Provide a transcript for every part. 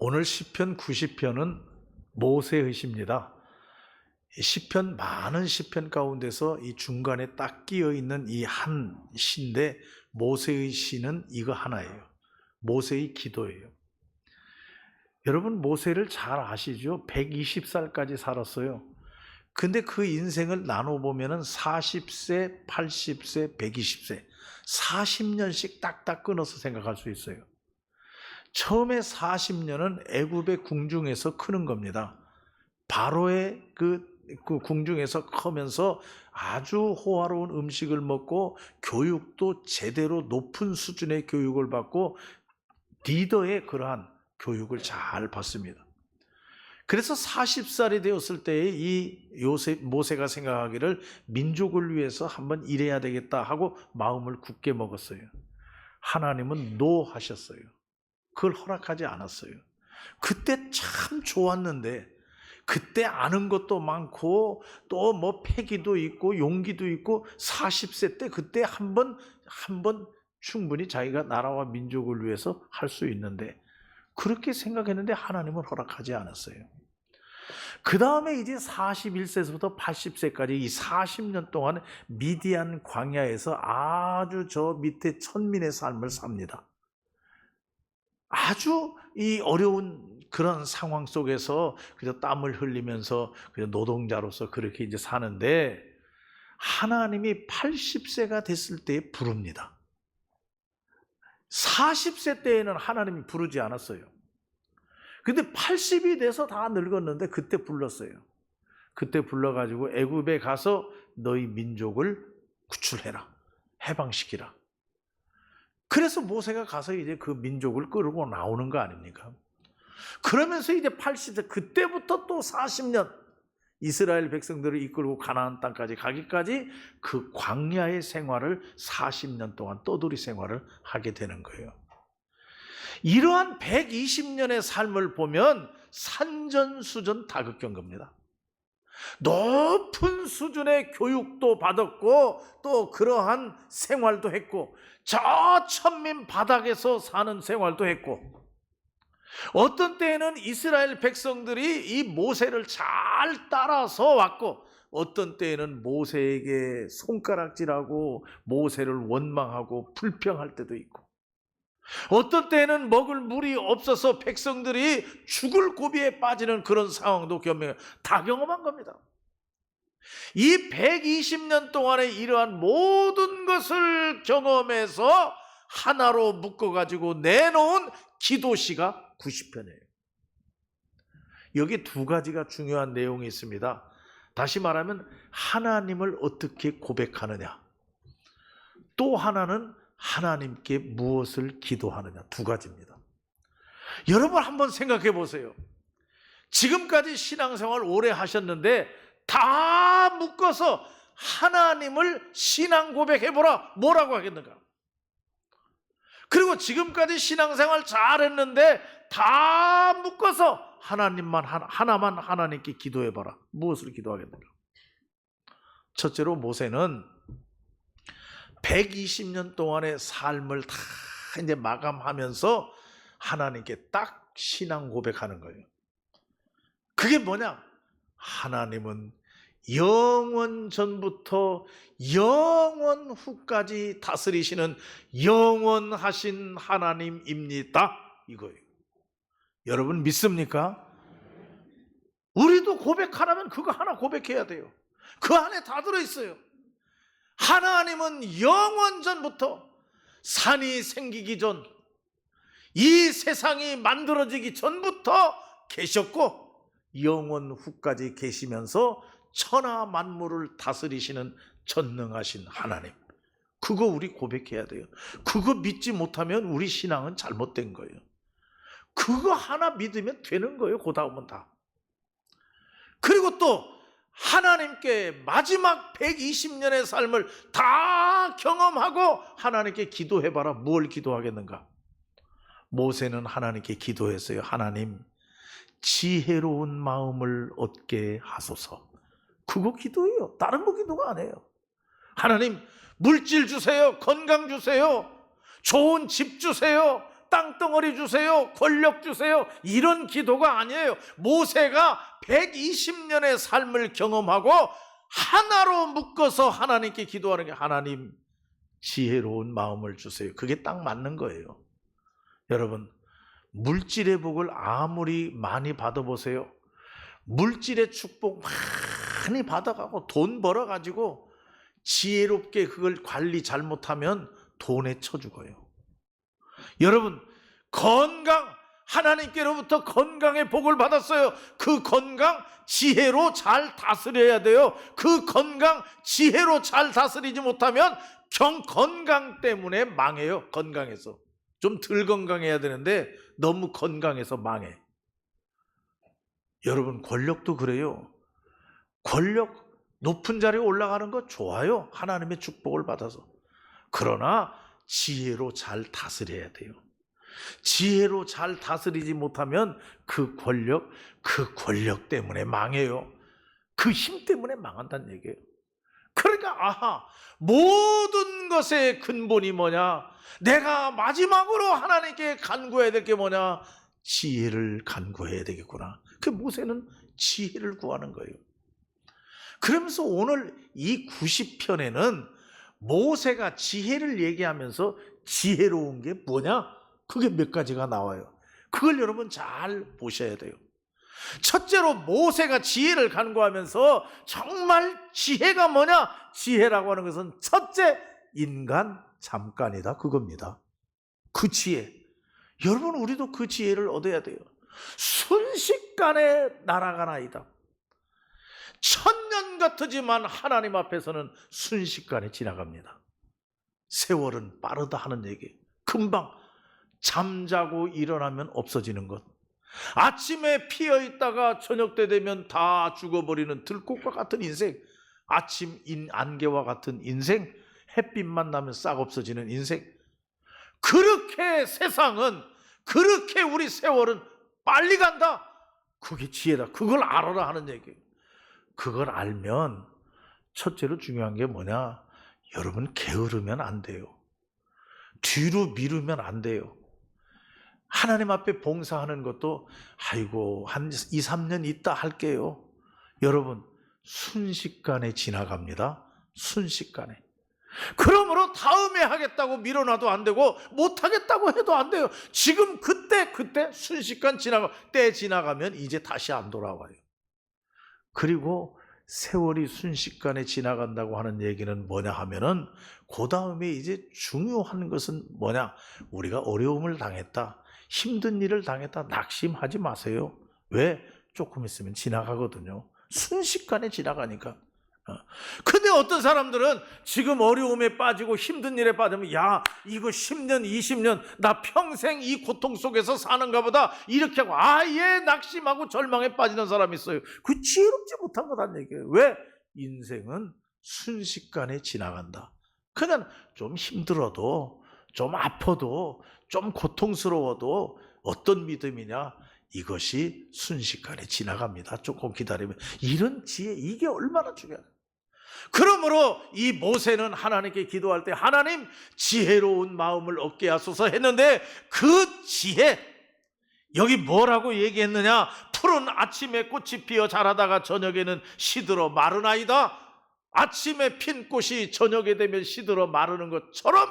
오늘 시편 90편은 모세의 시입니다. 시편, 많은 시편 가운데서 이 중간에 딱 끼어 있는 이 한 시인데, 모세의 시는 이거 하나예요. 모세의 기도예요. 여러분, 모세를 잘 아시죠? 120살까지 살았어요. 근데 그 인생을 나눠보면 40세, 80세, 120세 40년씩 딱딱 끊어서 생각할 수 있어요. 처음에 40년은 애굽의 궁중에서 크는 겁니다. 바로의 그 궁중에서 크면서 아주 호화로운 음식을 먹고 교육도 제대로 높은 수준의 교육을 받고 리더의 그러한 교육을 잘 받습니다. 그래서 40살이 되었을 때에 이 모세가 생각하기를 민족을 위해서 한번 일해야 되겠다 하고 마음을 굳게 먹었어요. 하나님은 노 하셨어요. 그걸 허락하지 않았어요. 그때 참 좋았는데, 그때 아는 것도 많고 또 뭐 패기도 있고 용기도 있고 40세 때 그때 한번 충분히 자기가 나라와 민족을 위해서 할 수 있는데, 그렇게 생각했는데 하나님은 허락하지 않았어요. 그 다음에 이제 41세부터 80세까지 이 40년 동안 미디안 광야에서 아주 저 밑에 천민의 삶을 삽니다. 아주 이 어려운 그런 상황 속에서 그저 땀을 흘리면서 그저 노동자로서 그렇게 이제 사는데, 하나님이 80세가 됐을 때 부릅니다. 40세 때에는 하나님이 부르지 않았어요. 근데 80이 돼서 다 늙었는데 그때 불렀어요. 그때 불러가지고 애굽에 가서 너희 민족을 구출해라, 해방시키라. 그래서 모세가 가서 이제 그 민족을 끌고 나오는 거 아닙니까? 그러면서 이제 80세, 그때부터 또 40년 이스라엘 백성들을 이끌고 가나안 땅까지 가기까지 그 광야의 생활을 40년 동안 떠돌이 생활을 하게 되는 거예요. 이러한 120년의 삶을 보면 산전수전 다극한 겁니다. 높은 수준의 교육도 받았고 또 그러한 생활도 했고, 저 천민 바닥에서 사는 생활도 했고, 어떤 때에는 이스라엘 백성들이 이 모세를 잘 따라서 왔고, 어떤 때에는 모세에게 손가락질하고 모세를 원망하고 불평할 때도 있고, 어떤 때에는 먹을 물이 없어서 백성들이 죽을 고비에 빠지는 그런 상황도 다 경험한 겁니다. 이 120년 동안의 이러한 모든 것을 경험해서 하나로 묶어가지고 내놓은 기도시가 90편이에요. 여기 두 가지가 중요한 내용이 있습니다. 다시 말하면 하나님을 어떻게 고백하느냐, 또 하나는 하나님께 무엇을 기도하느냐, 두 가지입니다. 여러분 한번 생각해 보세요. 지금까지 신앙생활 오래 하셨는데 다 묶어서 하나님을 신앙 고백해보라, 뭐라고 하겠는가? 그리고 지금까지 신앙생활 잘했는데 다 묶어서 하나만 하나님께 기도해봐라, 무엇을 기도하겠는가? 첫째로 모세는 120년 동안의 삶을 다 이제 마감하면서 하나님께 딱 신앙 고백하는 거예요. 그게 뭐냐? 하나님은 영원 전부터 영원 후까지 다스리시는 영원하신 하나님입니다, 이거예요. 여러분 믿습니까? 우리도 고백하라면 그거 하나 고백해야 돼요. 그 안에 다 들어있어요. 하나님은 영원 전부터, 산이 생기기 전, 이 세상이 만들어지기 전부터 계셨고 영원 후까지 계시면서 천하 만물을 다스리시는 전능하신 하나님, 그거 우리 고백해야 돼요. 그거 믿지 못하면 우리 신앙은 잘못된 거예요. 그거 하나 믿으면 되는 거예요. 그 다음은 다. 그리고 또 하나님께 마지막 120년의 삶을 다 경험하고 하나님께 기도해봐라, 뭘 기도하겠는가? 모세는 하나님께 기도했어요. 하나님, 지혜로운 마음을 얻게 하소서. 그거 기도예요. 다른 거 기도가 안 해요. 하나님, 물질 주세요, 건강 주세요, 좋은 집 주세요, 땅덩어리 주세요, 권력 주세요, 이런 기도가 아니에요. 모세가 120년의 삶을 경험하고 하나로 묶어서 하나님께 기도하는 게, 하나님 지혜로운 마음을 주세요. 그게 딱 맞는 거예요. 여러분, 물질의 복을 아무리 많이 받아보세요. 물질의 축복 많이 받아가고 돈 벌어가지고 지혜롭게 그걸 관리 잘못하면 돈에 쳐 죽어요. 여러분, 건강, 하나님께로부터 건강의 복을 받았어요. 그 건강 지혜로 잘 다스려야 돼요. 그 건강 지혜로 잘 다스리지 못하면 건강 때문에 망해요. 건강해서 좀 덜 건강해야 되는데 너무 건강해서 망해. 여러분, 권력도 그래요. 권력 높은 자리에 올라가는 거 좋아요. 하나님의 축복을 받아서. 그러나 지혜로 잘 다스려야 돼요. 지혜로 잘 다스리지 못하면 그 권력 때문에 망해요. 그 힘 때문에 망한다는 얘기예요. 그러니까 모든 것의 근본이 뭐냐? 내가 마지막으로 하나님께 간구해야 될 게 뭐냐? 지혜를 간구해야 되겠구나. 그 모세는 지혜를 구하는 거예요. 그러면서 오늘 이 90편에는 모세가 지혜를 얘기하면서 지혜로운 게 뭐냐? 그게 몇 가지가 나와요. 그걸 여러분 잘 보셔야 돼요. 첫째로 모세가 지혜를 간구하면서 정말 지혜가 뭐냐? 지혜라고 하는 것은 첫째, 인간 잠깐이다, 그겁니다. 그 지혜. 여러분, 우리도 그 지혜를 얻어야 돼요. 순식간에 날아가나이다. 1000년 같으지만 하나님 앞에서는 순식간에 지나갑니다. 세월은 빠르다 하는 얘기. 금방 잠자고 일어나면 없어지는 것. 아침에 피어 있다가 저녁 때 되면 다 죽어버리는 들꽃과 같은 인생. 아침 안개와 같은 인생. 햇빛만 나면 싹 없어지는 인생. 그렇게 세상은, 그렇게 우리 세월은 빨리 간다. 그게 지혜다. 그걸 알아라 하는 얘기예요. 그걸 알면 첫째로 중요한 게 뭐냐? 여러분, 게으르면 안 돼요. 뒤로 미루면 안 돼요. 하나님 앞에 봉사하는 것도 아이고 한 2, 3년 있다 할게요. 여러분, 순식간에 지나갑니다. 순식간에. 그러므로 다음에 하겠다고 미뤄놔도 안 되고 못하겠다고 해도 안 돼요. 지금 그때 순식간 때 지나가면 이제 다시 안 돌아와요. 그리고 세월이 순식간에 지나간다고 하는 얘기는 뭐냐 하면은 그 다음에 이제 중요한 것은 뭐냐? 우리가 어려움을 당했다, 힘든 일을 당했다, 낙심하지 마세요. 왜? 조금 있으면 지나가거든요. 순식간에 지나가니까. 근데 어떤 사람들은 지금 어려움에 빠지고 힘든 일에 빠지면 야, 이거 10년 20년 나 평생 이 고통 속에서 사는가 보다 이렇게 하고 아예 낙심하고 절망에 빠지는 사람이 있어요. 그 지혜롭지 못한 거란 얘기예요. 왜? 인생은 순식간에 지나간다. 그냥 좀 힘들어도, 좀 아파도, 좀 고통스러워도 어떤 믿음이냐? 이것이 순식간에 지나갑니다. 조금 기다리면. 이런 지혜, 이게 얼마나 중요해요. 그러므로 이 모세는 하나님께 기도할 때 하나님 지혜로운 마음을 얻게 하소서 했는데 그 지혜, 여기 뭐라고 얘기했느냐? 푸른 아침에 꽃이 피어 자라다가 저녁에는 시들어 마르나이다. 아침에 핀 꽃이 저녁에 되면 시들어 마르는 것처럼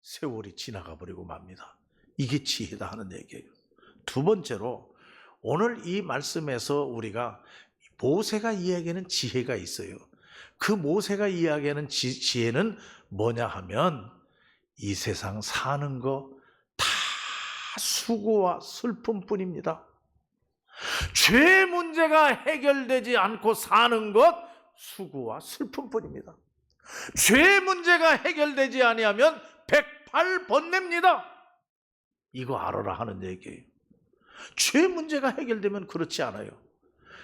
세월이 지나가 버리고 맙니다. 이게 지혜다 하는 얘기예요. 두 번째로 오늘 이 말씀에서 우리가 모세가 이야기하는 지혜가 있어요. 그 모세가 이야기하는 지혜는 뭐냐 하면 이 세상 사는 거 다 수고와 슬픔뿐입니다. 죄 문제가 해결되지 않고 사는 것 수고와 슬픔뿐입니다. 죄 문제가 해결되지 아니하면 108번뇌입니다. 이거 알아라 하는 얘기예요. 죄 문제가 해결되면 그렇지 않아요.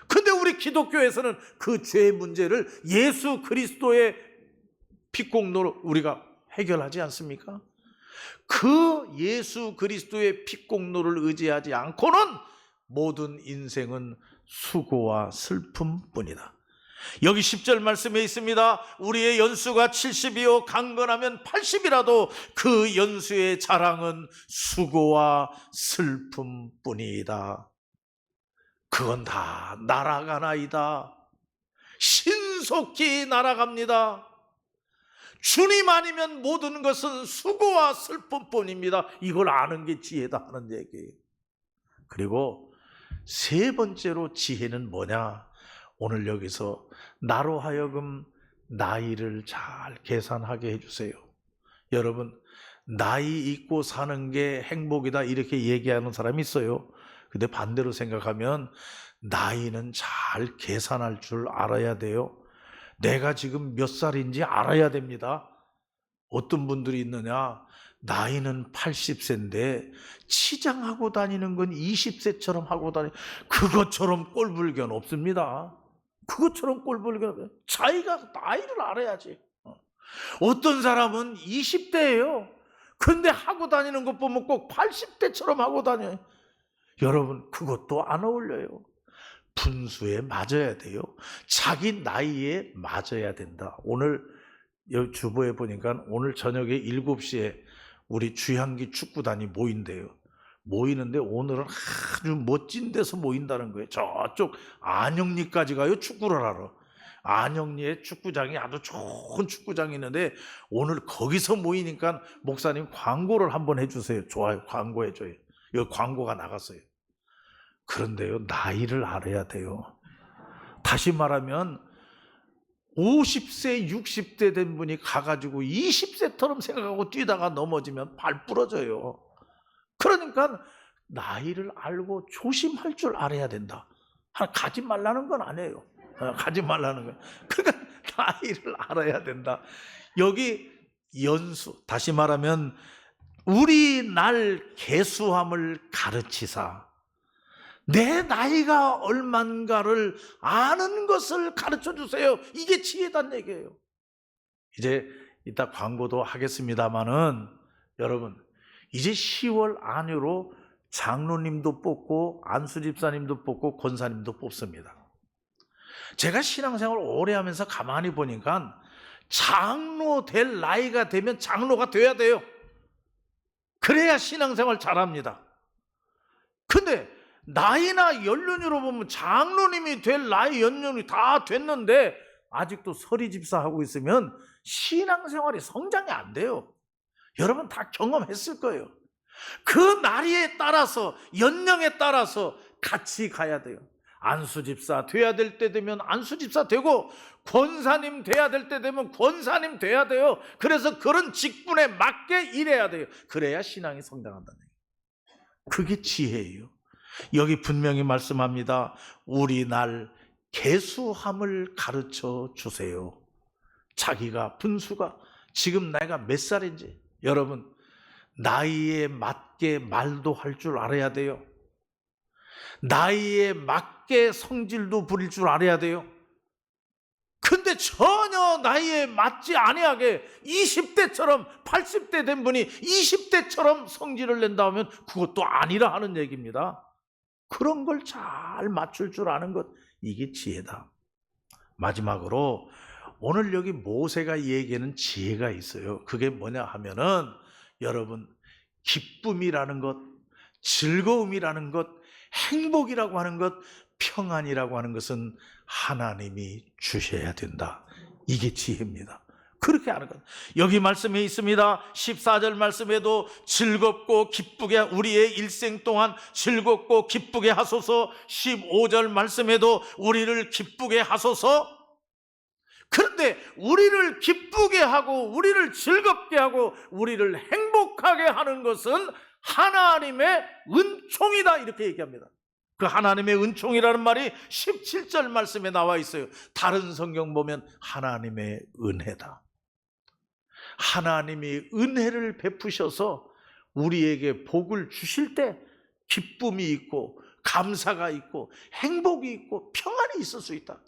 근데 우리 기독교에서는 그 죄 문제를 예수 그리스도의 피공로로 우리가 해결하지 않습니까? 그 예수 그리스도의 피공로를 의지하지 않고는 모든 인생은 수고와 슬픔뿐이다. 여기 10절 말씀에 있습니다. 우리의 연수가 70이요 강건하면 80이라도 그 연수의 자랑은 수고와 슬픔뿐이다. 그건 다 날아가나이다. 신속히 날아갑니다. 주님 아니면 모든 것은 수고와 슬픔뿐입니다. 이걸 아는 게 지혜다 하는 얘기예요. 그리고 세 번째로 지혜는 뭐냐? 오늘 여기서 나로 하여금 나이를 잘 계산하게 해주세요. 여러분, 나이 있고 사는 게 행복이다 이렇게 얘기하는 사람이 있어요. 근데 반대로 생각하면 나이는 잘 계산할 줄 알아야 돼요. 내가 지금 몇 살인지 알아야 됩니다. 어떤 분들이 있느냐? 나이는 80세인데 치장하고 다니는 건 20세처럼 하고 그것처럼 꼴불견 없습니다. 그것처럼 꼴불견 없어요. 자기가 나이를 알아야지. 어떤 사람은 20대예요. 근데 하고 다니는 것 보면 꼭 80대처럼 하고 다녀요. 여러분, 그것도 안 어울려요. 분수에 맞아야 돼요. 자기 나이에 맞아야 된다. 오늘 여기 주보에 보니까 오늘 저녁에 7시에 우리 주향기 축구단이 모인대요. 모이는데 오늘은 아주 멋진 데서 모인다는 거예요. 저쪽 안영리까지 가요. 축구를 하러. 안영리에 축구장이 아주 좋은 축구장이 있는데 오늘 거기서 모이니까 목사님 광고를 한번 해주세요. 좋아요. 광고해줘요. 여기 광고가 나갔어요. 그런데요, 나이를 알아야 돼요. 다시 말하면 50세, 60대 된 분이 가가지고 20세처럼 생각하고 뛰다가 넘어지면 발 부러져요. 그러니까 나이를 알고 조심할 줄 알아야 된다. 가지 말라는 건 아니에요. 가지 말라는 건. 그러니까 나이를 알아야 된다. 여기 연수, 다시 말하면 우리 날 계수함을 가르치사 내 나이가 얼만가를 아는 것을 가르쳐 주세요. 이게 지혜단 얘기예요. 이제 이따 광고도 하겠습니다마는 여러분, 이제 10월 안으로 장로님도 뽑고 안수 집사님도 뽑고 권사님도 뽑습니다. 제가 신앙생활 오래 하면서 가만히 보니까 장로 될 나이가 되면 장로가 돼야 돼요. 그래야 신앙생활 잘합니다. 근데 나이나 연륜으로 보면 장로님이 될 나이 연륜이 다 됐는데 아직도 서리 집사하고 있으면 신앙생활이 성장이 안 돼요. 여러분 다 경험했을 거예요. 그 나이에 따라서 연령에 따라서 같이 가야 돼요. 안수집사 돼야 될 때 되면 안수집사 되고 권사님 돼야 될 때 되면 권사님 돼야 돼요. 그래서 그런 직분에 맞게 일해야 돼요. 그래야 신앙이 성장한다는 얘기예요. 그게 지혜예요. 여기 분명히 말씀합니다. 우리 날 계수함을 가르쳐 주세요. 자기가 분수가 지금 나이가 몇 살인지 여러분 나이에 맞게 말도 할 줄 알아야 돼요. 나이에 맞게 성질도 부릴 줄 알아야 돼요. 근데 전혀 나이에 맞지 아니하게 20대처럼 80대 된 분이 20대처럼 성질을 낸다 하면 그것도 아니라 하는 얘기입니다. 그런 걸 잘 맞출 줄 아는 것, 이게 지혜다. 마지막으로 오늘 여기 모세가 얘기하는 지혜가 있어요. 그게 뭐냐 하면은 여러분 기쁨이라는 것, 즐거움이라는 것, 행복이라고 하는 것, 평안이라고 하는 것은 하나님이 주셔야 된다. 이게 지혜입니다. 그렇게 하는 것. 여기 말씀에 있습니다. 14절 말씀에도 즐겁고 기쁘게 우리의 일생 동안 즐겁고 기쁘게 하소서. 15절 말씀에도 우리를 기쁘게 하소서. 그런데 우리를 기쁘게 하고 우리를 즐겁게 하고 우리를 행복하게 하는 것은 하나님의 은총이다 이렇게 얘기합니다. 그 하나님의 은총이라는 말이 17절 말씀에 나와 있어요. 다른 성경 보면 하나님의 은혜다. 하나님이 은혜를 베푸셔서 우리에게 복을 주실 때 기쁨이 있고 감사가 있고 행복이 있고 평안이 있을 수 있다.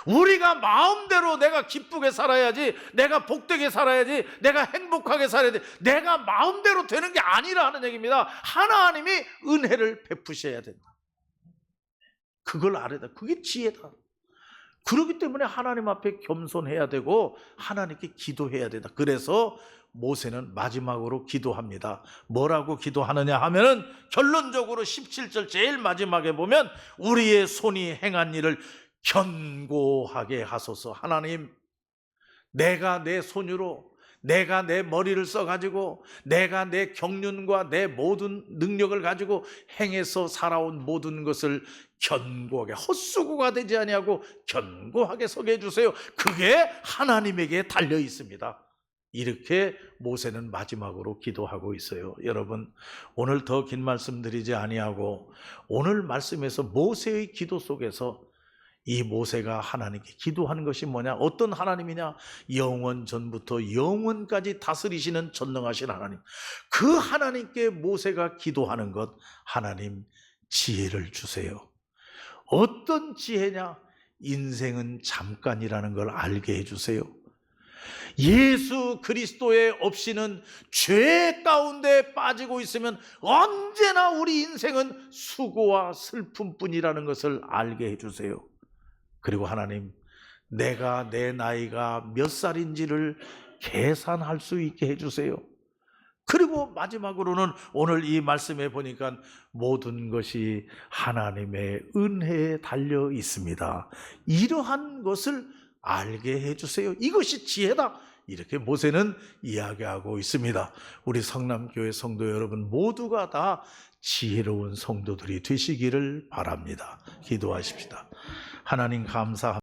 우리가 마음대로 내가 기쁘게 살아야지, 내가 복되게 살아야지, 내가 행복하게 살아야지, 내가 마음대로 되는 게 아니라 하는 얘기입니다. 하나님이 은혜를 베푸셔야 된다. 그걸 알아야 돼. 그게 지혜다. 그렇기 때문에 하나님 앞에 겸손해야 되고 하나님께 기도해야 된다. 그래서 모세는 마지막으로 기도합니다. 뭐라고 기도하느냐 하면은 결론적으로 17절 제일 마지막에 보면 우리의 손이 행한 일을 견고하게 하소서. 하나님, 내가 내 손으로, 내가 내 머리를 써가지고, 내가 내 경륜과 내 모든 능력을 가지고 행해서 살아온 모든 것을 견고하게, 헛수고가 되지 아니하고 견고하게 서게 해주세요. 그게 하나님에게 달려 있습니다. 이렇게 모세는 마지막으로 기도하고 있어요. 여러분, 오늘 더 긴 말씀 드리지 아니하고 오늘 말씀에서 모세의 기도 속에서 이 모세가 하나님께 기도하는 것이 뭐냐? 어떤 하나님이냐? 영원 전부터 영원까지 다스리시는 전능하신 하나님. 그 하나님께 모세가 기도하는 것, 하나님 지혜를 주세요. 어떤 지혜냐? 인생은 잠깐이라는 걸 알게 해주세요. 예수 그리스도에 없이는 죄 가운데 빠지고 있으면 언제나 우리 인생은 수고와 슬픔뿐이라는 것을 알게 해주세요. 그리고 하나님, 내가 내 나이가 몇 살인지를 계산할 수 있게 해주세요. 그리고 마지막으로는 오늘 이 말씀에 보니까 모든 것이 하나님의 은혜에 달려 있습니다. 이러한 것을 알게 해주세요. 이것이 지혜다. 이렇게 모세는 이야기하고 있습니다. 우리 성남교회 성도 여러분 모두가 다 지혜로운 성도들이 되시기를 바랍니다. 기도하십시다. 하나님 감사합니다.